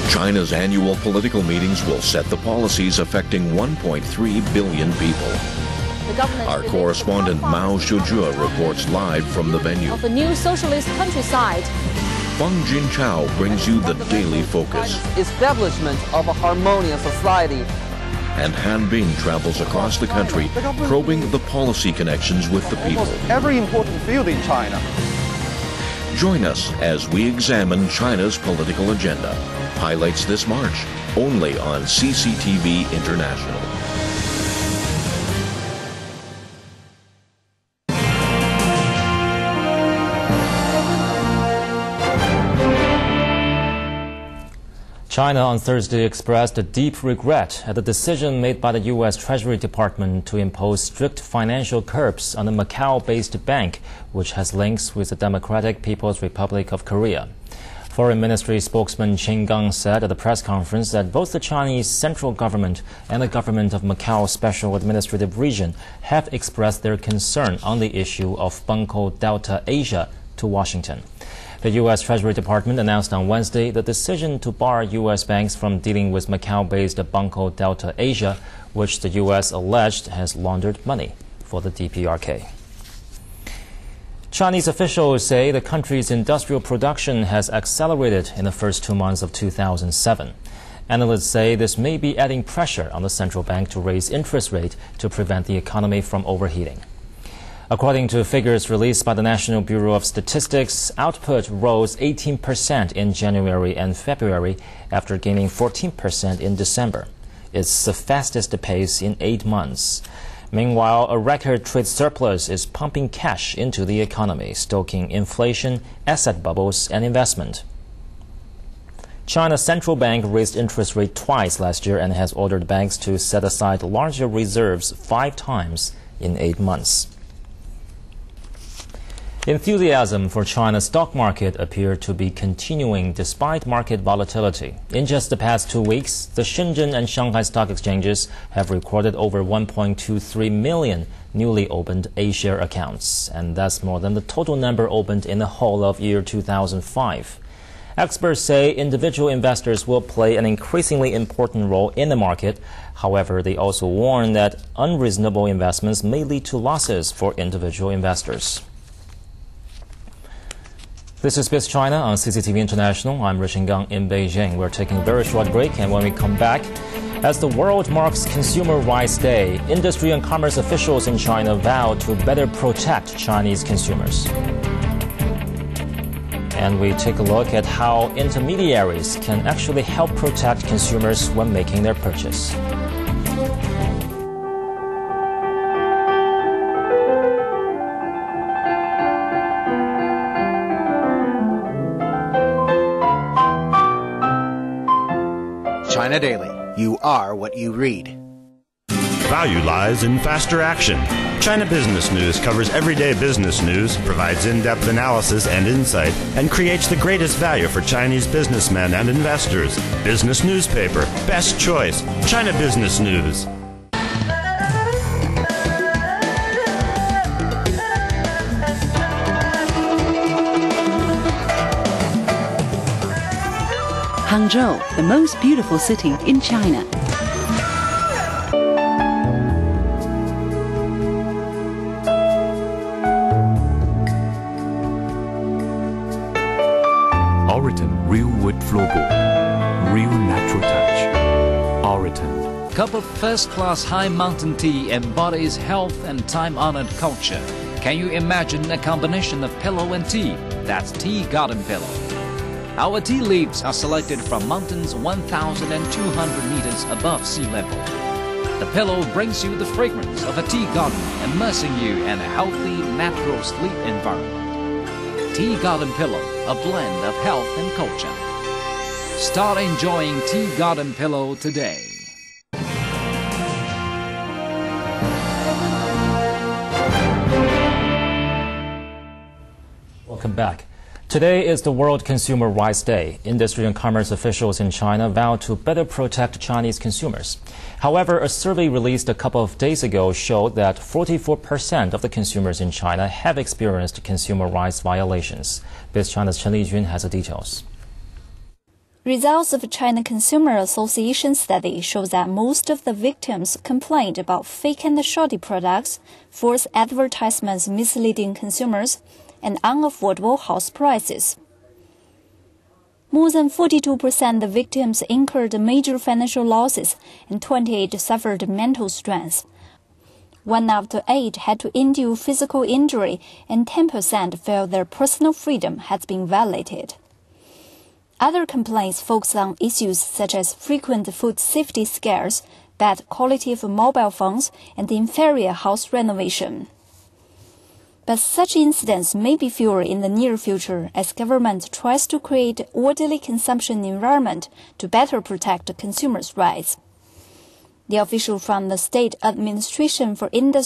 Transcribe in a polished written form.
China's annual political meetings will set the policies affecting 1.3 billion people. Our correspondent Mao Shujue reports live from the venue. Of a new socialist countryside. Feng Jinchao brings you the daily focus. Establishment of a harmonious society. And Han Bing travels across the country, probing the policy connections with the people. Almost every important field in China. Join us as we examine China's political agenda. Highlights this March, only on CCTV International. China on Thursday expressed a deep regret at the decision made by the U.S. Treasury Department to impose strict financial curbs on the Macau-based bank, which has links with the Democratic People's Republic of Korea. Foreign Ministry spokesman Chenggang said at the press conference that both the Chinese central government and the government of Macau Special Administrative Region have expressed their concern on the issue of Bunko Delta Asia to Washington. The U.S. Treasury Department announced on Wednesday the decision to bar U.S. banks from dealing with Macau-based Bunko Delta Asia, which the U.S. alleged has laundered money for the DPRK. Chinese officials say the country's industrial production has accelerated in the first 2 months of 2007. Analysts say this may be adding pressure on the central bank to raise interest rate to prevent the economy from overheating. According to figures released by the National Bureau of Statistics, output rose 18% in January and February after gaining 14% in December. It's the fastest pace in 8 months. Meanwhile, a record trade surplus is pumping cash into the economy, stoking inflation, asset bubbles, and investment. China's central bank raised interest rate twice last year and has ordered banks to set aside larger reserves 5 times in 8 months. Enthusiasm for China's stock market appeared to be continuing despite market volatility. In just the past 2 weeks, the Shenzhen and Shanghai stock exchanges have recorded over 1.23 million newly opened A-share accounts, and that's more than the total number opened in the whole of year 2005. Experts say individual investors will play an increasingly important role in the market. However, they also warn that unreasonable investments may lead to losses for individual investors. This is BizChina on CCTV International. I'm Rui Chenggang in Beijing. We're taking a very short break, and when we come back, as the world marks Consumer Rights Day, industry and commerce officials in China vow to better protect Chinese consumers. And we take a look at how intermediaries can actually help protect consumers when making their purchase. China Daily. You are what you read. Value lies in faster action. China Business News covers everyday business news, provides in-depth analysis and insight, and creates the greatest value for Chinese businessmen and investors. Business newspaper, best choice, China Business News. Hangzhou, the most beautiful city in China. Oriton Real Wood Floorboard. Real natural touch. Oriton. Cup of first-class high mountain tea embodies health and time-honored culture. Can you imagine a combination of pillow and tea? That's Tea Garden Pillow. Our tea leaves are selected from mountains 1,200 meters above sea level. The pillow brings you the fragrance of a tea garden, immersing you in a healthy, natural sleep environment. Tea Garden Pillow, a blend of health and culture. Start enjoying Tea Garden Pillow today. Welcome back. Today is the World Consumer Rights Day. Industry and commerce officials in China vow to better protect Chinese consumers. However, a survey released a couple of days ago showed that 44% of the consumers in China have experienced consumer rights violations. BizChina's Chen Lijun has the details. Results of China Consumer Association study show that most of the victims complained about fake and shoddy products, false advertisements misleading consumers, and unaffordable house prices. More than 42% of victims incurred major financial losses and 28% suffered mental strains. 1 out of 8 had to endure physical injury and 10% felt their personal freedom has been violated. Other complaints focus on issues such as frequent food safety scares, bad quality of mobile phones, and inferior house renovation. But such incidents may be fewer in the near future as government tries to create an orderly consumption environment to better protect consumers' rights. The official from the State Administration for Industry